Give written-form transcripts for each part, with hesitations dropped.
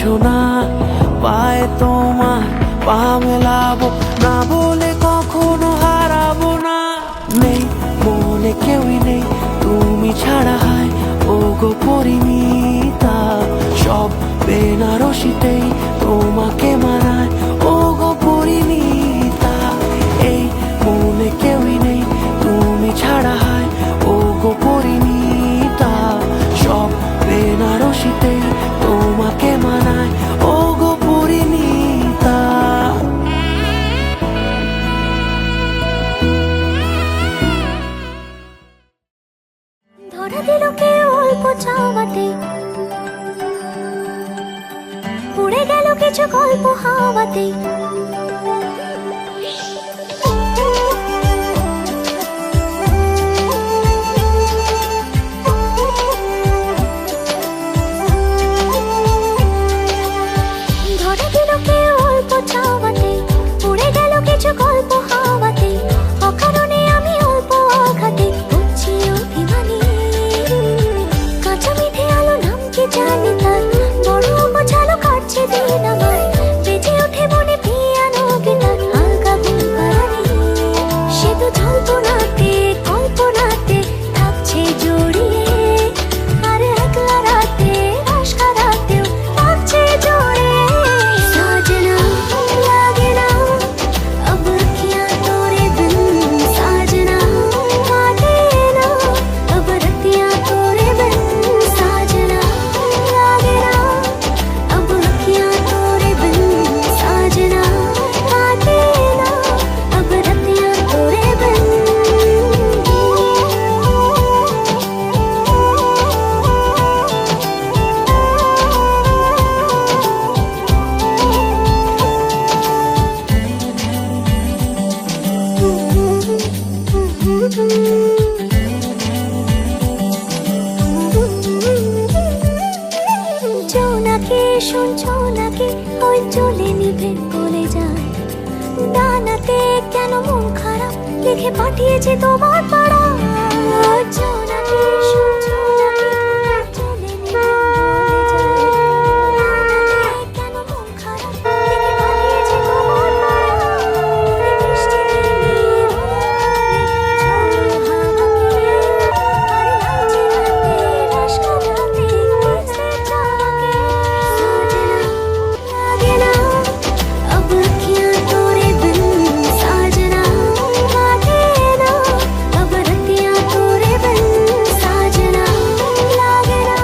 কিছু না, পায়ে তোমার পা মেলাবো না বলে কখনো হারাবো না। নেই মনে কেউই নেই তুমি ছাড়া, হায় ও গো পরিণীতা। সব বেনারসিতেই তোমাকে মানায় ও গো পরিণীতা। এই মনে কেউই নেই তুমি ছাড়া, হায় ও গো পরিণীতা। সব বেনারসিতেই তোমাকে মানায় ও গো পরিণীতা। ধরা দিল কে অল্প চাওয়াতে, উড়ে গেল কিছু গল্প হাওয়াতে। ধরা দিল কে অল্প চাওয়াতে, উড়ে গেল কিছু গল্প হাওয়াতে। অকারণে আমি অল্প আঘাতে হচ্ছি অভিমানী। কাঁচা মিঠে আলো নাম কি জানি তার, বড় গোছালো কাটছে দিন আমার। বেজে ওঠে মনে পিয়ানো গিটার, হালকা ঘুম পাড়ানি। সে তো জল্পনাতে কল্পনাতে থাকছে জড়িয়ে, আর একলা রাতে আশকা রাতেও থাকছে জড়িয়ে। সাজনা লাগে না अब अखियां तोरे बिन, साजना काटे ना अब रतियां तोरे बिन। साजना लागे ना अब अखियां तोरे बिन, साजना काटे ना अब रतियां तोरे बिन। জোনাকি শুনছো নাকি ওই চলে নিভে বলে যায়। ডানাতে কেন মন খারাপ লিখে পাঠিয়েছে তোমার পাড়া। জোনাকি শুনছো নাকি ওই চলে নিভে বলে যায়। ডানাতে কেন মন খারাপ লিখে পাঠিয়েছে তোমার পাড়া। বৃষ্টি দিনে রোদে হাওয়াকে, আর লালচে রাতে রাশকা রাতে কিসে চাওয়াকে। साजना लागे ना अब अखियां तोरे बिन, साजना काटे ना अब रतियां तोरे बिन। साजना लागे ना।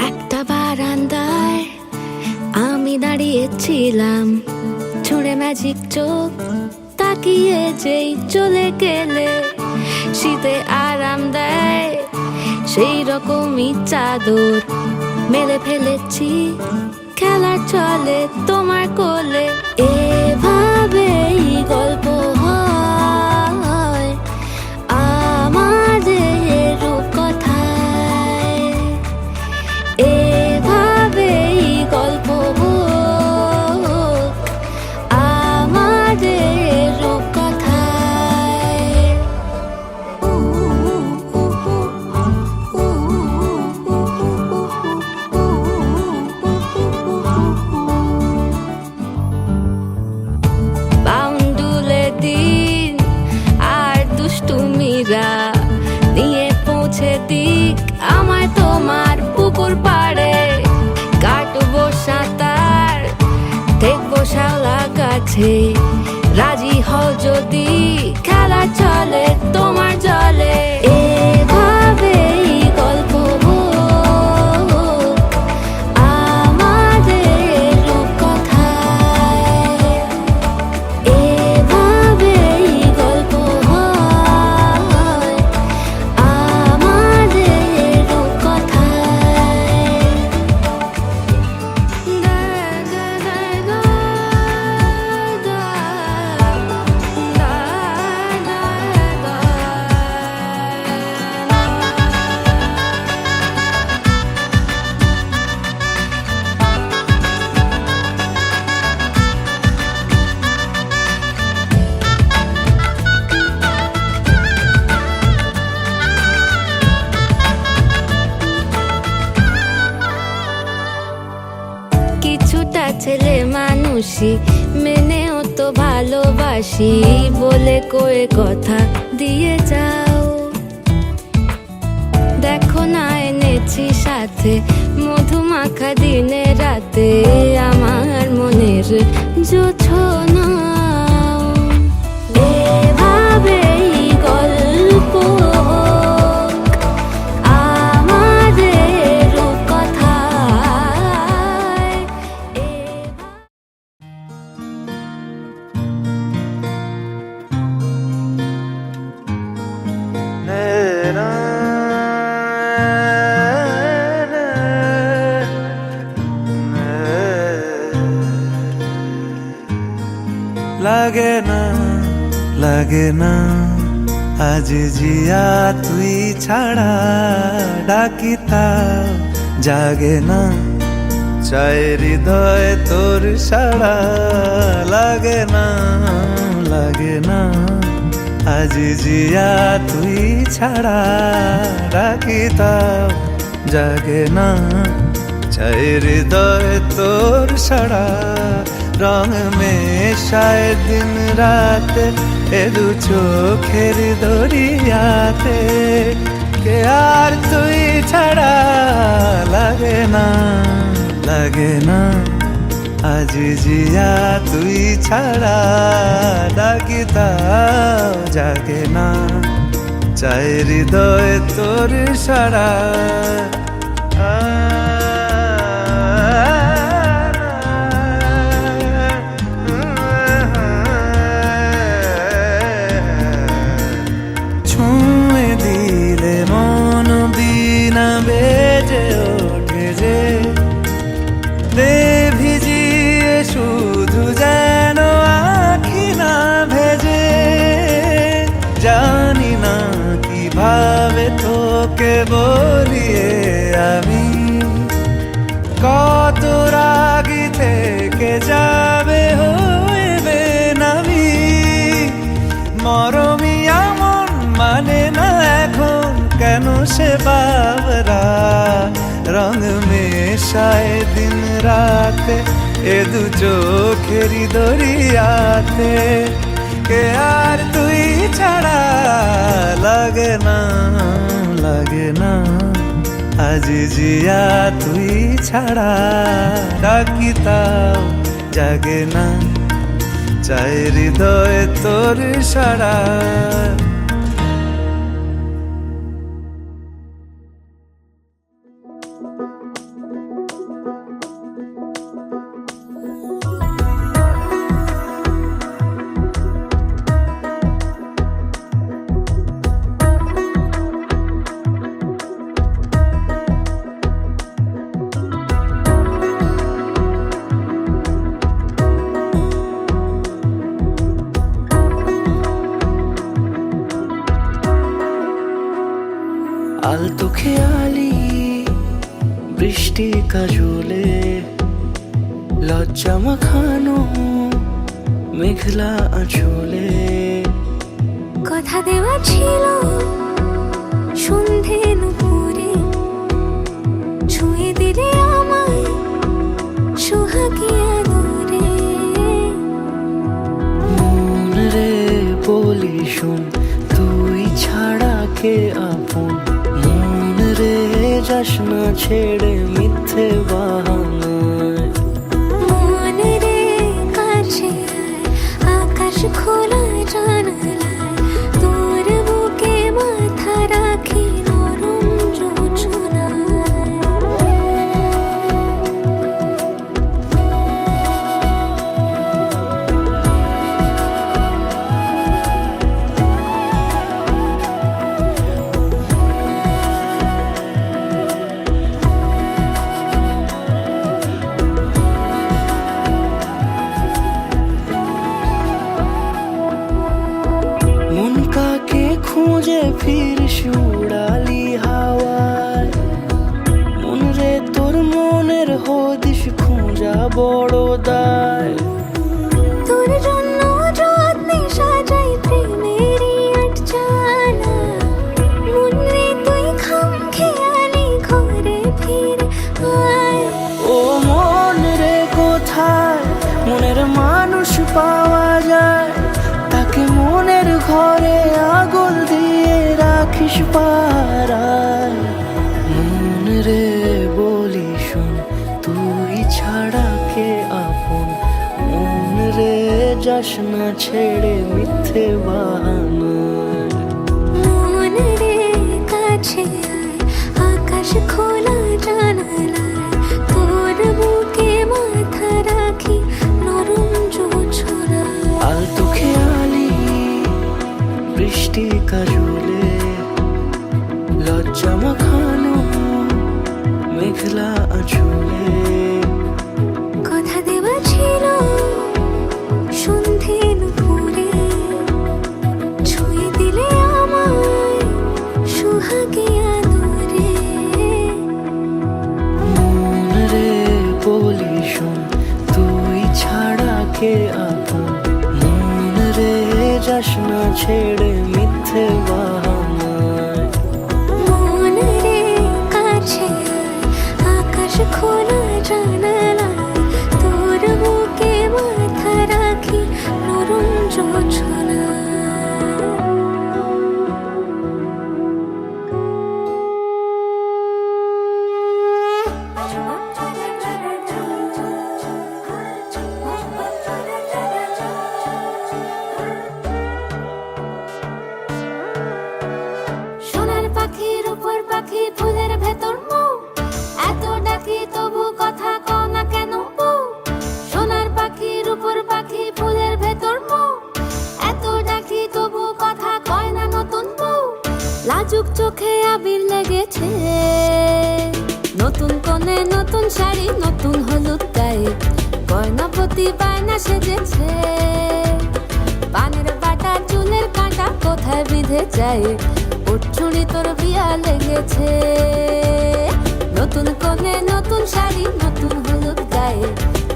একটা বারান্দায় আমি দাঁড়িয়েছিলাম, ছুঁড়ে ম্যাজিক চোখ তাকিয়ে যেই চলে গেলে। শীতে আরাম দেয় সেই রকমই চাদর মেলে ফেলেছি, খেলার চলে তোমার কোলে। এভাবেই গল্প হয় আমাদের রূপকথায়। এভাবেই গল্প হোক আমাদের রূপকথায়। বাউন্ডুলে দিন আর দুষ্টুমিরা নিয়ে পৌঁছে দিক আমায় তোমার পুকুর পাড়ে। কাটবো সাঁতার দেখবো শাওলা গাছে, রাজি হও যদি খেলা চলে তোমার জলে। এভাবেই গল্প হোক আমাদের রূপকথায়। এভাবেই গল্প হয় আমাদের রূপকথায়। দা দা দা দা দা কিছুটা ছেলে মানুষই মেনেও তো ভালোবাসি বলে কয়ে কথা দিয়ে যাও। দেখো না এনেছি সাথে মধুমাখা দিনে রাতে আমার মনের জোছনা। এভাবেই গল্প আমাদের কথায়। লাগে না লাগে না আজ জিয়া তুই ছাড়া ডাকিতা জাগে না চায় হৃদয় তোর সাড়া। লাগে না লাগে না আজ জিয়া তুই ছাড়া ডাকিতা জাগে না চায় হৃদয় তোর সাড়া। রং মেশায় দিন রাত এ দু চোখের দরিয়াতে কে আর তুই ছাড়া। লাগে না লাগে না আজ জিয়া তুই ছাড়া ডাকিতাও জাগে না চাই হৃদয় তোর সারা। ছুঁয়ে দিলে মন বিনা বেজে ওঠে যে দে ভিজিয়ে শুধু যেন আখি না ভেজে। জানি না কিভাবে তোকে বলিয়ে আমি কত রাগি থেকে যাবে হইবে নামি। মরমি আমন মানে না এখন কেন সে বাবরা। রং মেশায় দিন রাতে এ দু চোখেরি দরিয়াতে কে আর তুই ছাড়া। লাগে না লাগে না আজ জিয়া তুই ছাড়া ডাকিতাও জাগে না চাই হৃদয় তোর সারা। আলতো খেয়ালি বৃষ্টি কাজলে লজ্জা মাখানো মেঘলা আঁচলে। কথা দেওয়া ছিল সন্ধে নুপুরে ছুঁয়ে দিলে আমায় সোহাগী আদরে। মন রে বলি শোন তুই ছাড়া কে আপন। মন রে যাস না ছেড়ে মিথ্যে বাহানায়। মন রে কাছে আকাশ খোলা জানালায় তোর বুকে মাথা রাখি নরম যোজনায়। মন কাকে খুঁজে ফিরিস উড়ালি হাওয়ায়। মন রে তোর মনের হদিস খুঁজা বড় দায়। তোর জন্য যত্নে সাজাই প্রেমেরই আটচালা। মন রে তুই খাম খেয়ালি ঘরে ফিরে আয়। ও মন রে পাওয়া যায়, তাকে মনের ঘরে আগুন দিয়ে রাখিস পাড়ায়। মন রে বলি শোন, তুই ছাড়া কে আপন? মন রে যাস না ছেড়ে মিথ্যে বাহানায়। মন রে কাছে আয়, আকাশ খোলা জানালায়, তোর বুকে মাথা রাখি নরম জোছনায়। আলতো খেয়ালি বৃষ্টি কাজলে, লজ্জা মাখানো মেঘলা আঁচলে। কথা দেওয়া ছিল সন্ধে নুপুরে, ছুঁয়ে দিলে আমায় সুহাগে আদরে। মন রে বলি শোন, তুই ছাড়া কে আপন? মন রে যাস না ছেড়ে মিথ্যে বাহানায়। মন রে কাছে আয়, আকাশ খোলা জানালায়, তোর বুকে মাথা রাখি নরম জোছনায়। সোনার পাখির উপর পাখি, ফুলের ভেতর মৌ, এত ডাকি তবু কথা কও না কেন বউ? সোনার পাখির উপর পাখি, ফুলের ভেতর মৌ, এত ডাকি তবু কথা কয় না নতুন বউ। লাজুক চোখে আবির লেগেছে, নতুন কোণে নতুন শাড়ি, নতুন হলুদ গায়ে, গয়না প্রতি বায়না সেজেছে। পানের বাটা চুলের কাঁটা কোথায় বিঁধে যায়, উঠছুড়ি তোর বিয়া লেগেছে। নতুন কোণে নতুন শাড়ি, নতুন হলুদ গায়ে,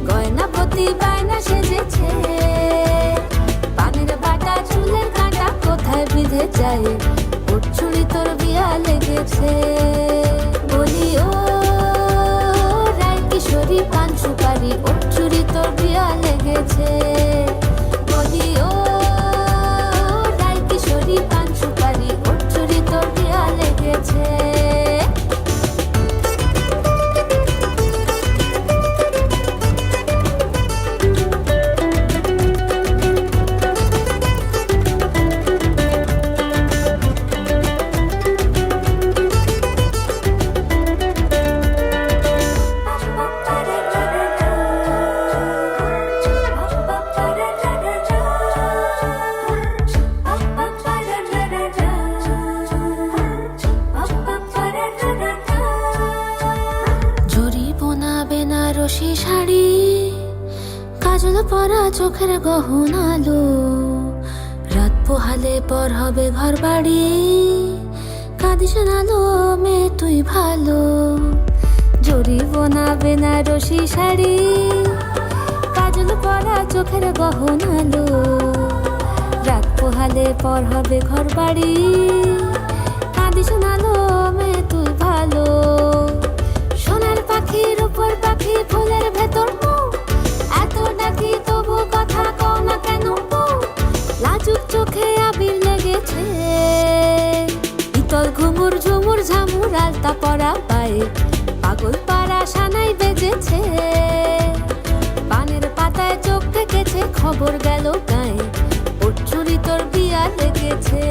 গয়না প্রতি বায়না সেজেছে। পানের বাটা চুলের কাঁটা কোথায় বিঁধে যায়, উঠছুড়ি তোর বিয়া লেগেছে। বলি ও রায় কিশোরী পান সুপারি, উঠছুড়ি তোর বিয়া লেগেছে। বলি ও রায় কিশোরী পান সুপারি, উঠছুড়ি তোর বিয়া লেগেছে। বেনারসি শাড়ি, কাজল পরা চোখের গহনালো, রাত পোহালে পর হবে ঘর বাড়ি, কাঁদিস নালো মেয়ে তুই ভালো। জরি বোনা বেনারসি শাড়ি, কাজল পরা চোখের গহনালো, রাত পোহালে পর হবে ঘর বাড়ি, কাঁদিস নালো মেয়ে তুই ভালো। সোনার পাখির উপর পাখি, ফুলের ভেতর মৌ, এত ডাকি তবু কথা কও না কেন বউ? লাজুক চোখে আবির লেগেছে, ইতল ঘুমুর ঝুমুর ঝামুর আলতা পরা পায়ে, পাগল পাড়া সানাই বেজেছে। পানের পাতায় চোখ থেকেছে, খবর গেল গায়ে, উঠছুড়ি তোর বিয়া লেগেছে।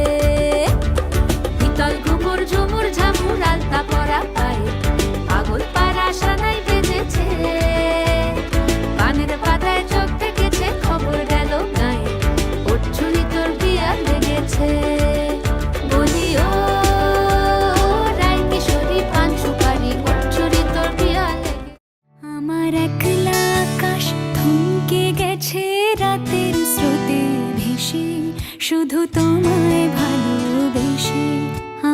ইতল ঘুমুর ঝুমুর ঝামুর আলতা পরা পায়ে, পাগল পাড়া সানাই বেজেছে। পানের পাতায় চোখ থেকেছে, খবর গেল গায়ে, উঠছুড়ি তোর বিয়া লেগেছে। বলি ও রায় কিশোরী পান সুপারি, উঠছুড়ি তোর বিয়া লেগেছে। আমার একলা আকাশ থমকে গেছে রাতের স্রোতে ভেসে, শুধু তোমায় ভালোবেসে।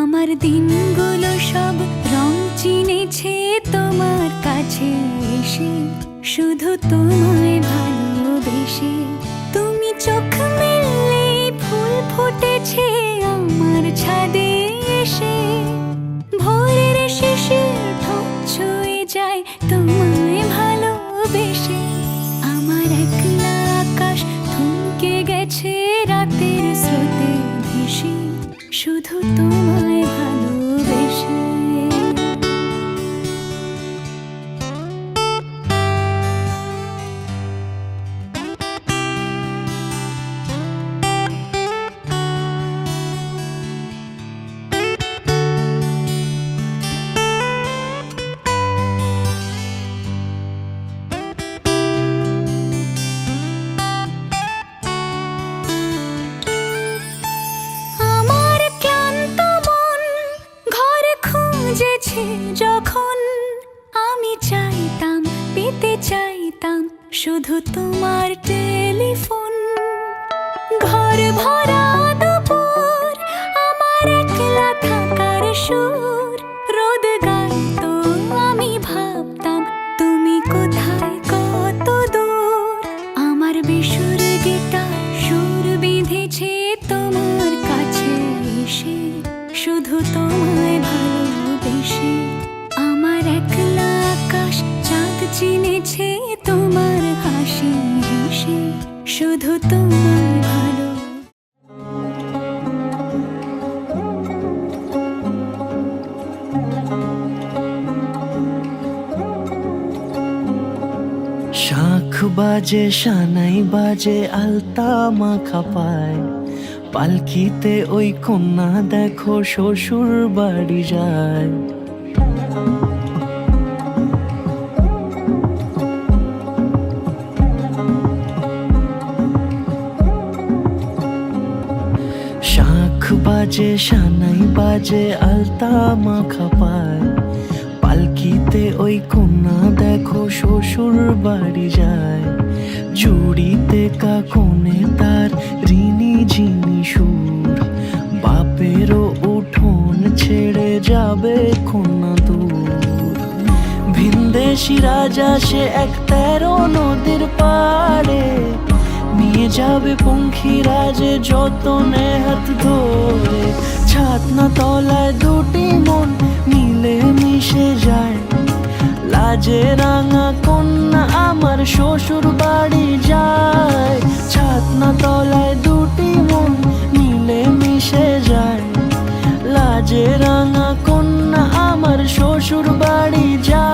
আমার দিনগুলো সব রং চিনেছে তোমার কাছে এসে, শুধু তোমায় ভালোবেসে। তুমি চোখ মেললে ফুল ফুটেছে আমার ছাদে এসে, ভোরের শেষে ঠোঁট ছুঁয়ে যায় তোমায় ভালোবেসে। আমার একলা আকাশ শুধু তোমার টেলিফোন, ঘর ভরা দুপুর, আমার একলা থাকার সুর, রোদ গাইতো আমি ভাবতাম তুমি কোথায় কত দূর। আমার বেসুর গিটার সুর বিঁধেছে তোমার কাছে এসে, শুধু তোমায় ভালোবেসে। আমার একলা আকাশ চাঁদ চিনেছে তোমার হাসি হেসে, শুধু তোমায় ভালো। শাখ বাজে সানাই বাজে আলতা মাখা পায়, পালকিতে ওই কন্যা দেখো শ্বশুর বাড়ি যায়। শাখ বাজে সানাই বাজে আলতা মাখা পায়, পালকিতে ওই কন্যা দেখো শ্বশুর বাড়ি যায়। চুড়িতে কাকনে তার ঋণী ঝিনি সুর, বাপেরও উঠোন ছেড়ে যাবে কন্যা দূর। ভিনদেশি রাজা সে এক 13 নদীর পাড়ে, নিয়ে যাবে পঙ্খিরাজে যতনে হাত ধরে। ছাতনা তলায় দুটি মন মিলে মিশে যায়, লাজে রাঙা কন্যা আমার শ্বশুর বাড়ি যায়। ছাতনা তলায় দুটি মন মিলে মিশে যায়, লাজে রাঙা কন্যা আমার শ্বশুর বাড়ি যায়।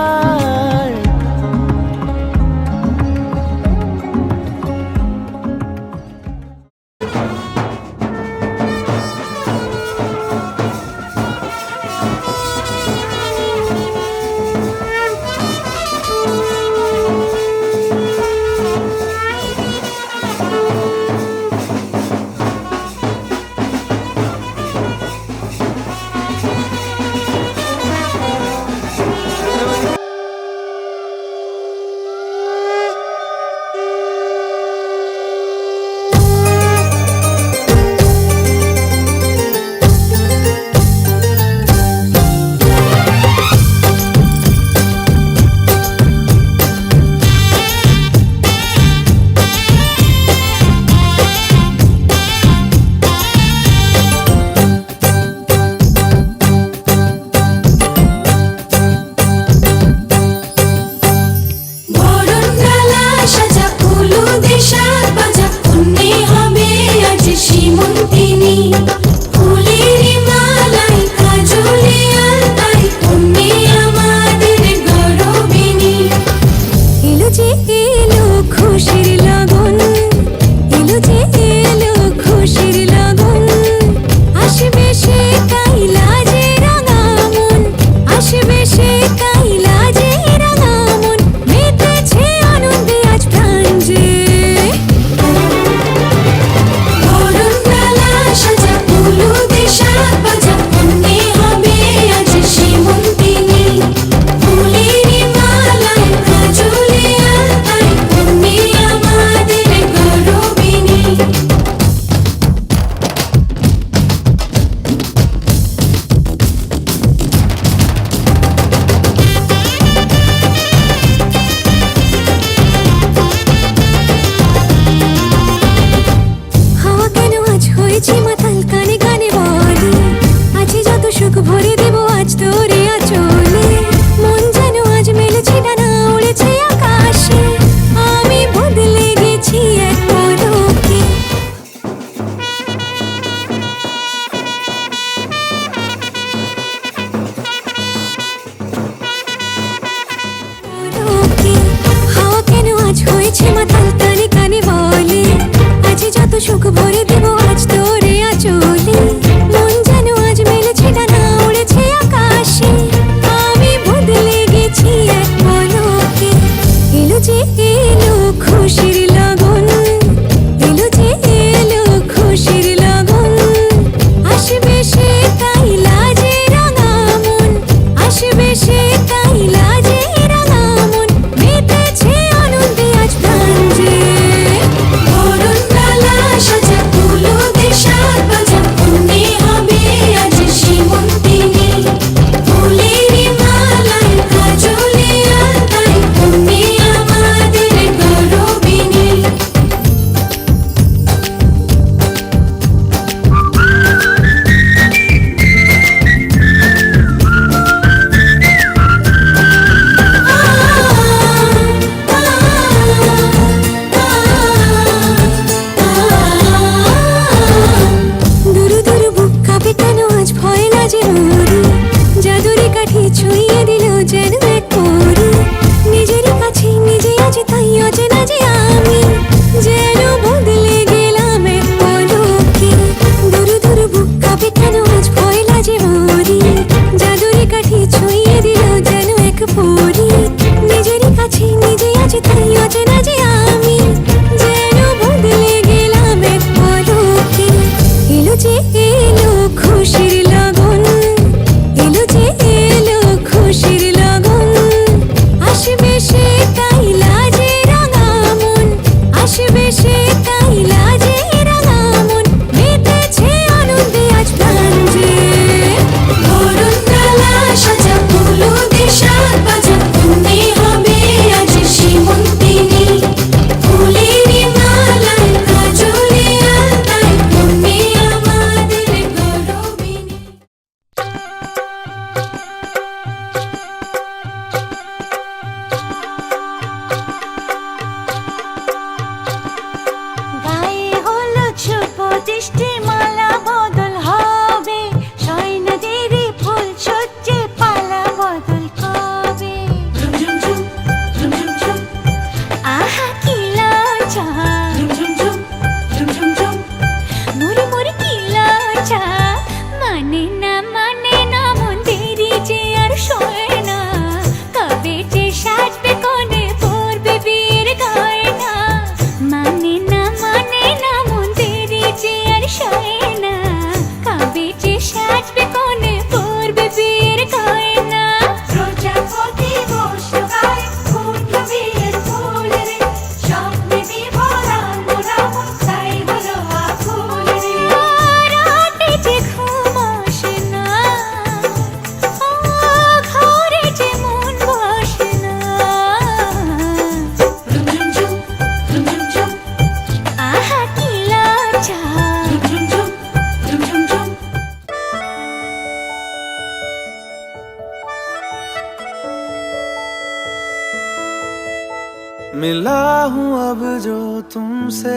मिला हूँ अब जो तुमसे,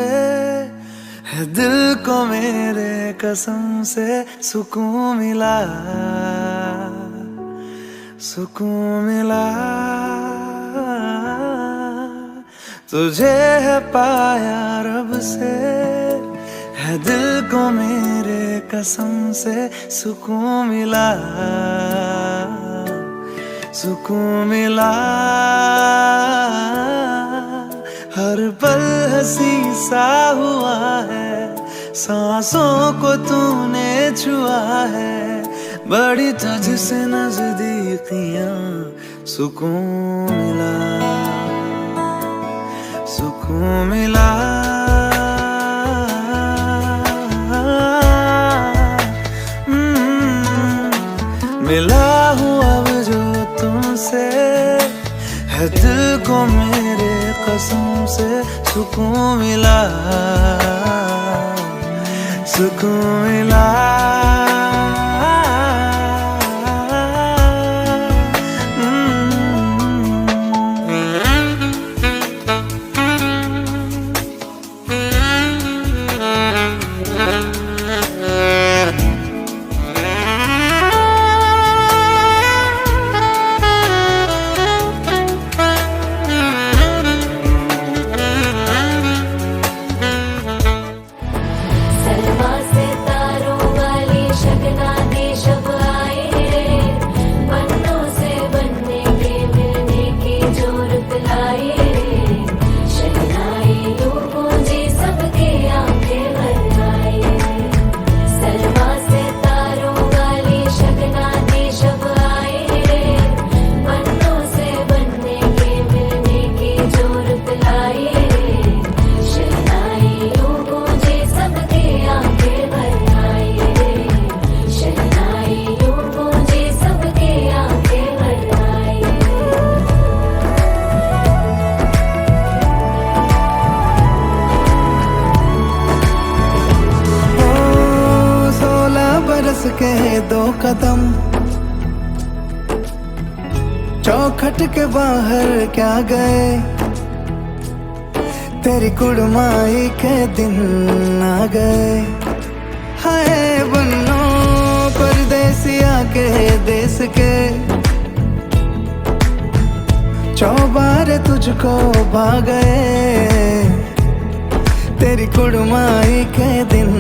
है दिल को मेरे कसम से सुकून मिला, सुकून मिला। तुझे है पाया रब से, है दिल को मेरे कसम से सुकून मिला, सुकून मिला। हर पल हंसी सा हुआ है, सांसों को तूने छुआ है, बड़ी तुझसे नजदीकियां, सुकून मिला, सुकून मिला। मिला हूँ अब जो तुमसे, है दिल को मेरे कसम से सुकून मिला, सुकून मिला। के दो कदम चौखट के बाहर क्या गए, तेरी कुड़माई के दिन आ गए। हाय बन्नो परदेसिया के देश के, चौबारे तुझको भा गए, तेरी कुड़माई के दिन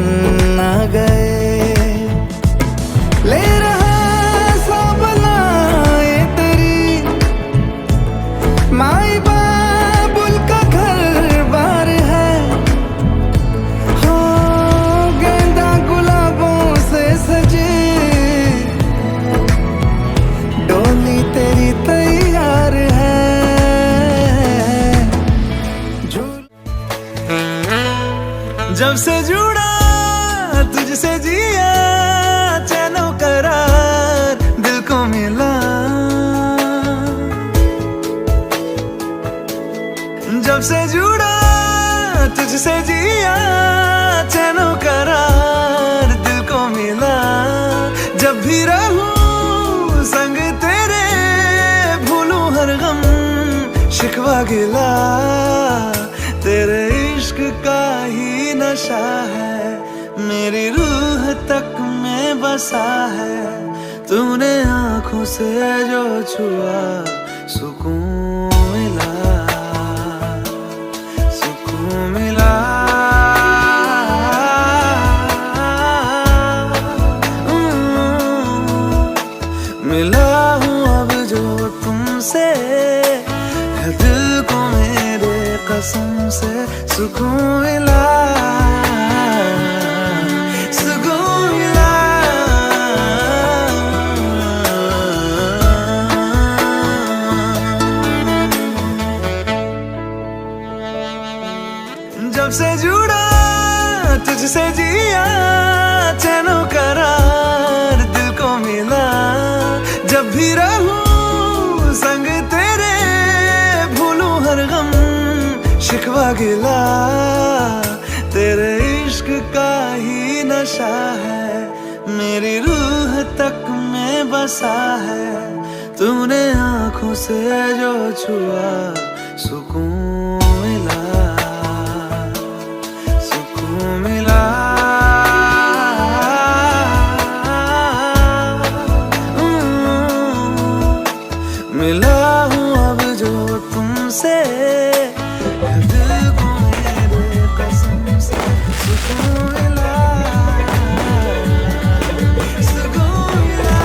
आ गए। ले रहा सब लाए तेरी माई बाबुल का घर बार है, हो गेंदा गुलाबों से सजे, डोली तेरी तैयार है। जब से जुड़ा तुझसे जिया, चैनो करार दिल को मिला। जब से जुड़ा तुझसे जिया, चैनो करार दिल को मिला। जब भी रहूं संग तेरे, भूलूं हर गम शिकवा गिला, तेरे इश्क का ही नशा है, मेरी रूह तक में बसा है। तूने आँखों से जो छुआ, सुकून मिला, सुकून मिला। मिला हूँ अब जो तुमसे, है दिल को मेरे कसम से सुकून मिला, सुकून मिला। जब से जुड़ा तुझसे जिया, चैनो करार दिल को मिला। जब भी रहूं संग तेरे, भूलूं हर गम शिकवा गिला, तेरे इश्क का ही नशा है, मेरी रूह तक में बसा है। तूने आँखों से जो छुआ, सुकून सुकून मिला, सुकून मिला।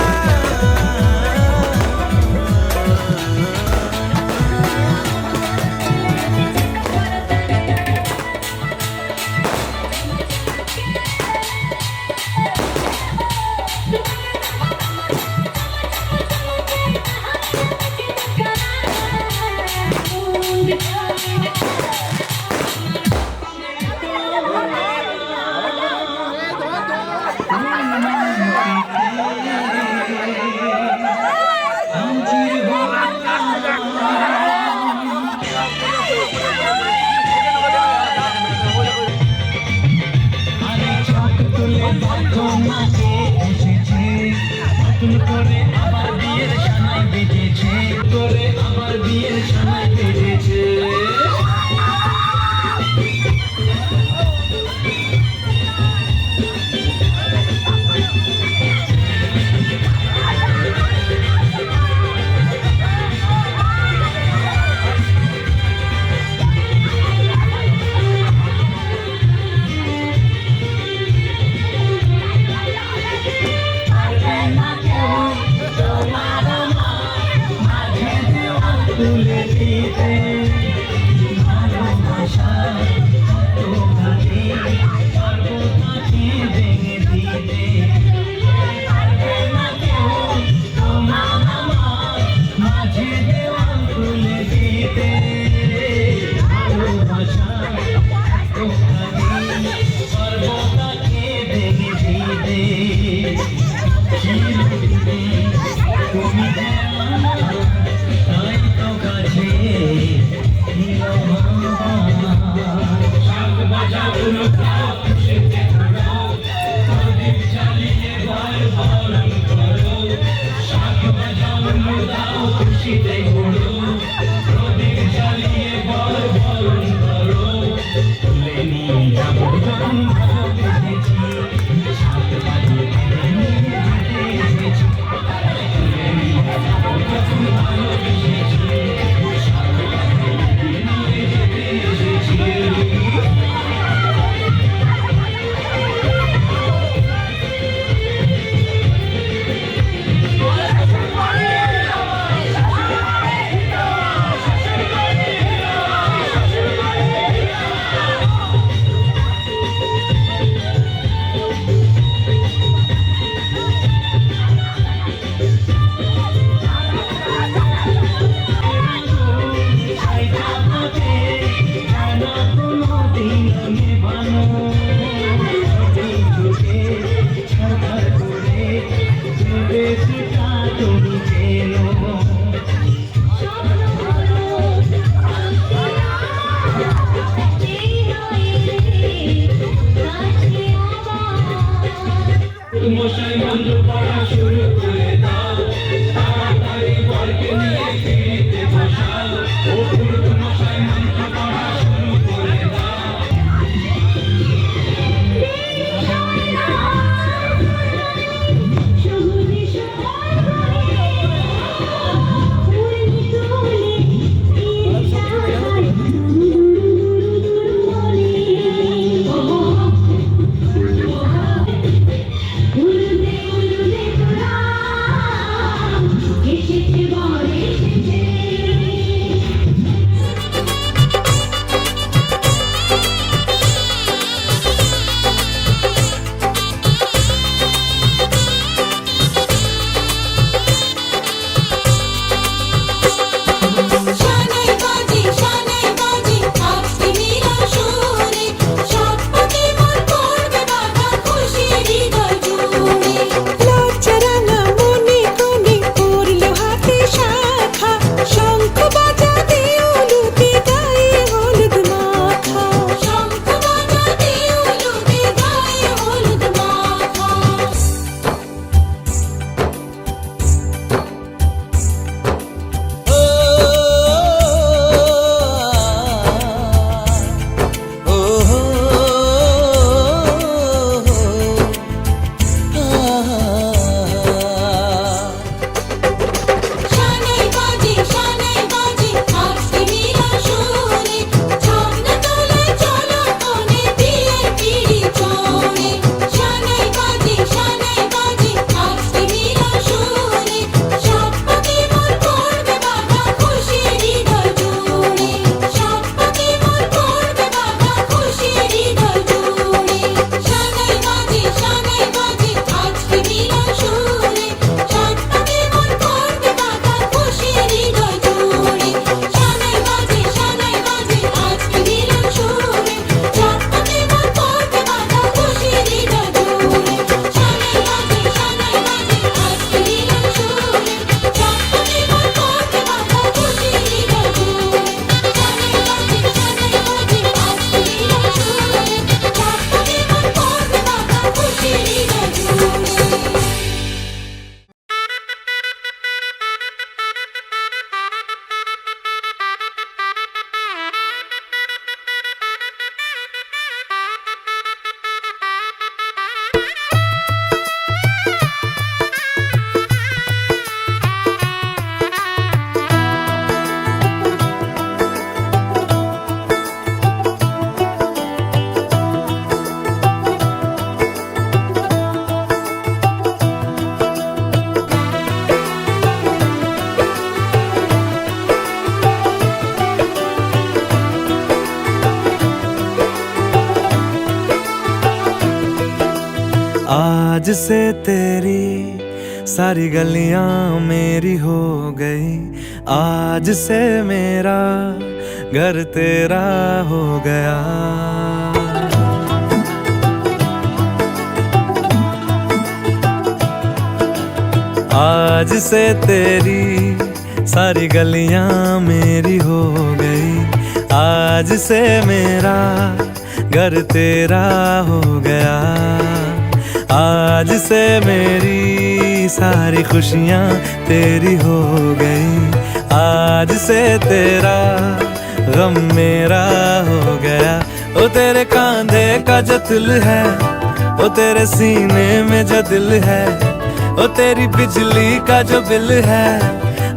आज से तेरी सारी गलियां मेरी हो गई, आज से मेरा घर तेरा हो गया। आज से तेरी सारी गलियां मेरी हो गई, आज से मेरा घर तेरा हो गया। आज से मेरी सारी खुशियां तेरी हो गई, आज से तेरा गम मेरा हो गया। ओ तेरे कांधे का जो दिल है, ओ तेरे सीने में जो दिल है, ओ तेरी बिजली का जो बिल है,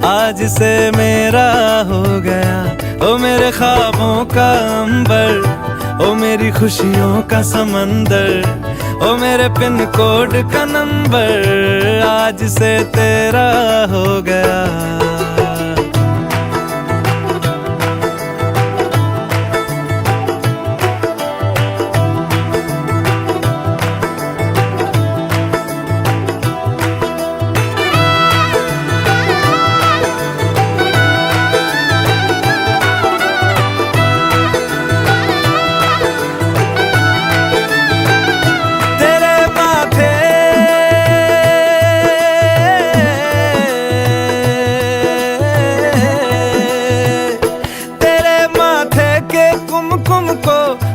आज से मेरा हो गया। ओ मेरे ख्वाबों का अंबर, ओ मेरी खुशियों का समंदर, ओ मेरे पिन कोड का नंबर, आज से तेरा हो गया।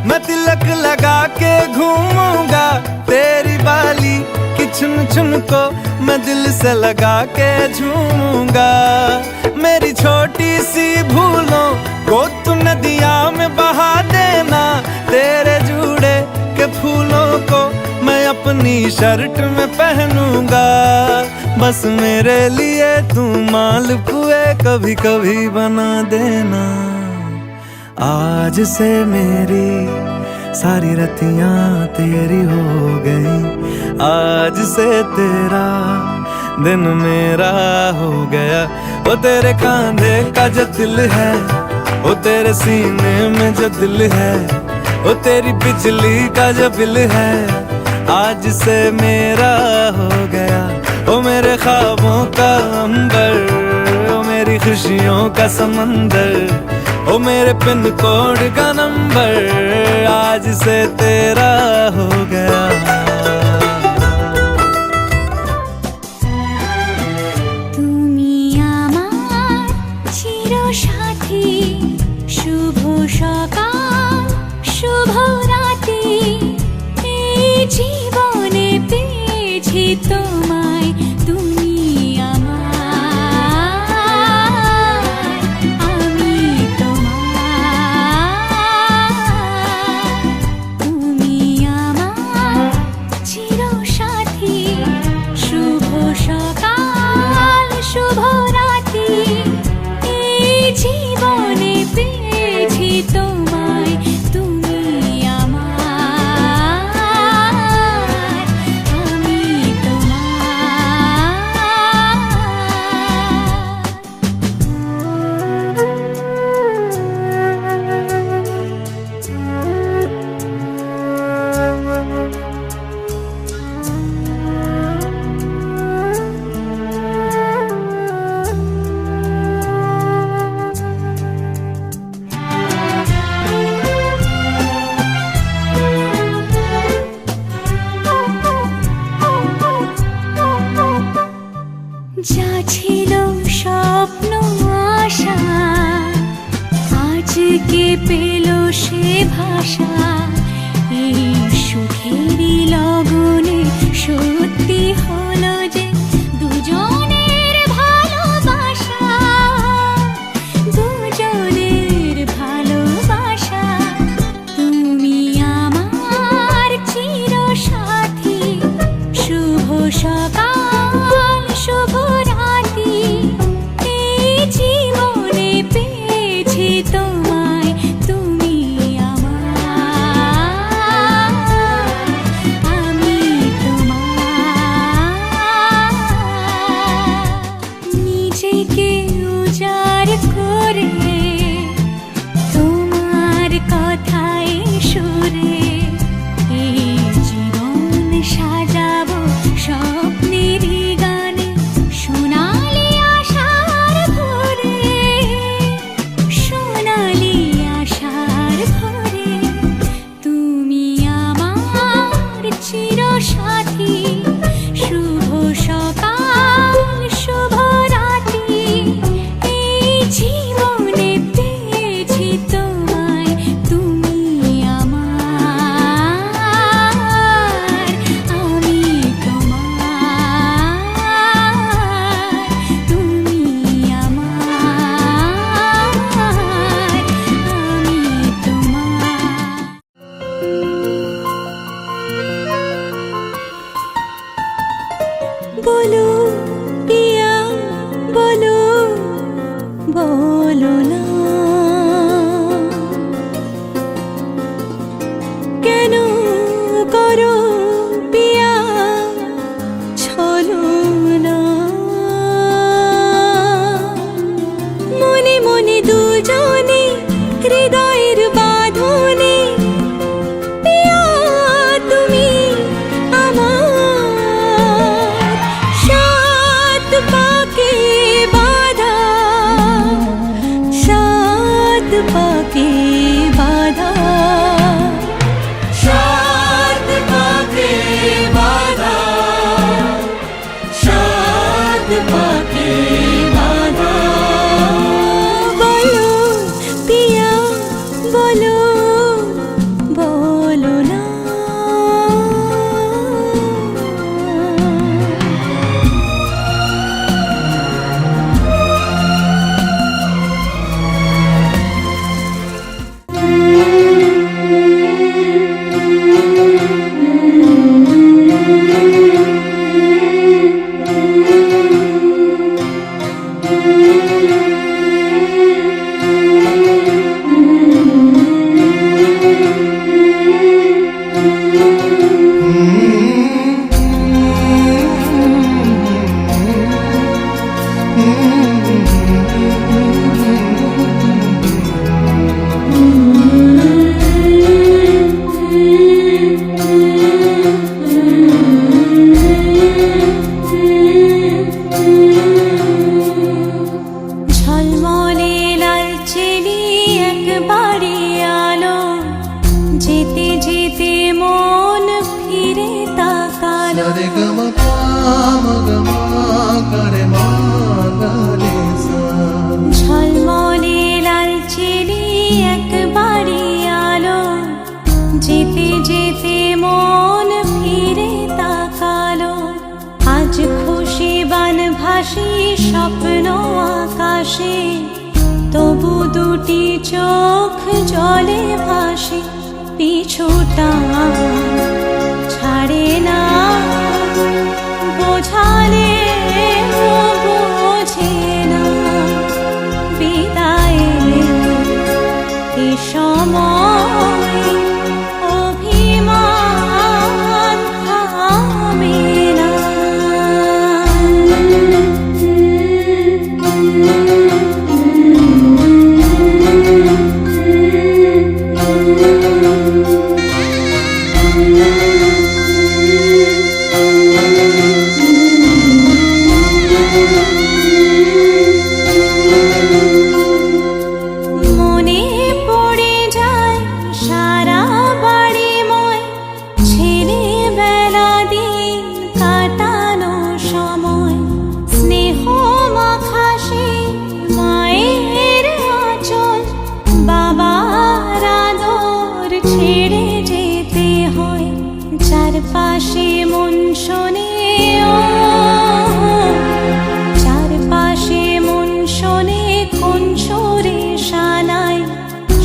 मैं तिलक लगा के घूमूंगा, तेरी बाली की चुन चुन को मैं दिल से लगा के झूमूंगा। मेरी छोटी सी भूलों को तू नदिया में बहा देना, तेरे जूड़े के फूलों को मैं अपनी शर्ट में पहनूंगा। बस मेरे लिए तू मालपुए कभी कभी बना देना। आज से मेरी सारी रतियां तेरी हो गई, आज से तेरा दिन मेरा हो गया। ओ तेरे कांधे का जो दिल है, ओ तेरे सीने में जो दिल है, ओ तेरी बिजली का जो बिल है, आज से मेरा हो गया। ओ मेरे ख्वाबों का अंबर, ओ मेरी खुशियों का समंदर, ओ मेरे पिन कोड का नंबर, आज से तेरा हो गया। তুমি আমার চিরসাথী, শুভ সকাল শুভ রাতি, এই জীবনে পেয়েছি তোমায়, তুমি যা ছিল স্বপ্ন আশা, আজকে পেল সে ভাষা। এই সুখেরই লগনে সত্যি হলো যে দুজনের ভালোবাসা, দুজনের ভালোবাসা। তুমি আমার চিরসাথী, শুভ সকাল শুভ রাতি, এই জীবনে পেয়েছি তোমায়, তুমি আমার, আমি তোমার। নিজেকে উজাড় করে তোমার কথায় সুরে এই জীবন সাজাবো পায়ের বাঁধনে পিয়া তুমি আমার সাত পাকে বাঁধা, সাত পাকে বাঁধা, সাত পাকে বাঁধা, সাত পাকে বাঁধা। বলো পিয়া বলো, বলো না। ঝলমলে লাল চেলি একবারে আলো, যেতে যেতে মন ফিরে তাকালো। ঝলমলে লাল চেলি একবারে আলো, যেতে যেতে মন ফিরে তাকালো। আজ খুশি বান ভাসি স্বপ্ন আকাশে, তবু দুটি চোখ জলে ভাসে। পিছুটা ছাড়ে না, বোঝালে বোঝে না। বিদায়ের এ সময় অভিমান থামে না। মনে পড়ে যায় সারা বাড়িময়, ছেলেবেলা দিন কাটানো সময়। স্নেহ মাখা সে মায়ের আঁচল, বাবার আদর ছেড়ে যেতে হয়। চারপাশে মন শোনে ও, চারপাশে মন শোনে কোন সুরে শানাই।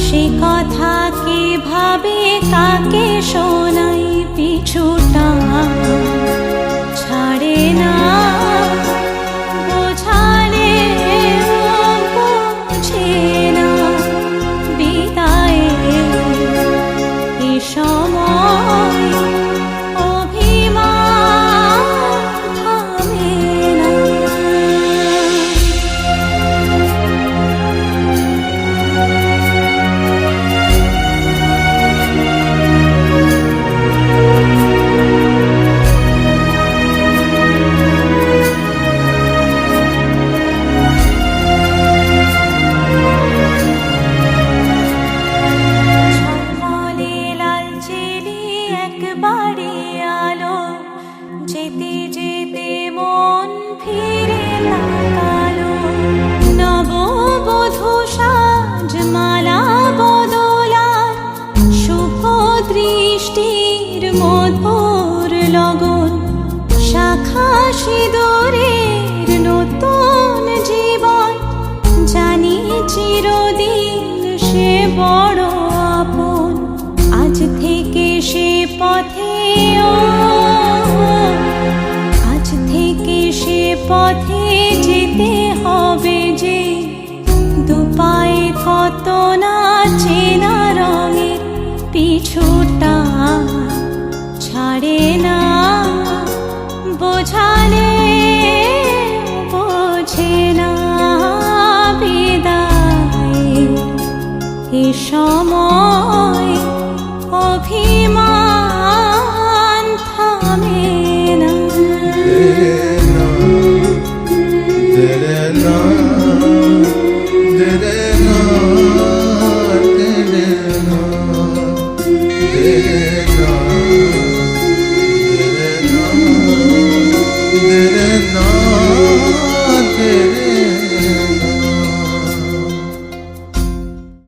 সে কথা কে ভাবে কাকে শোনাই। পিছুটা ছাড়ে না, বোঝালে বোঝে না। বিদায়ের এ সময় অভিমান থামে না। ঝলমলে লাল চেলি একবারে আলো, যেতে যেতে মন ফিরে তাকালো। নববধূ সাজ মালা বদলার, শুভ দৃষ্টির মধুর লগন। শাখা সিঁদুরের নতুন জীবন, জানি চিরদিন সে বড় আপন। আজ থেকে সে পথে ও, আজ থেকে সে পথে যেতে হবে যে। দুপায়ে কত না চেনা রঙের, পিছুটা ছাড়ে না, বোঝালে এ সময় অভিমান থামে না। तेरे नाम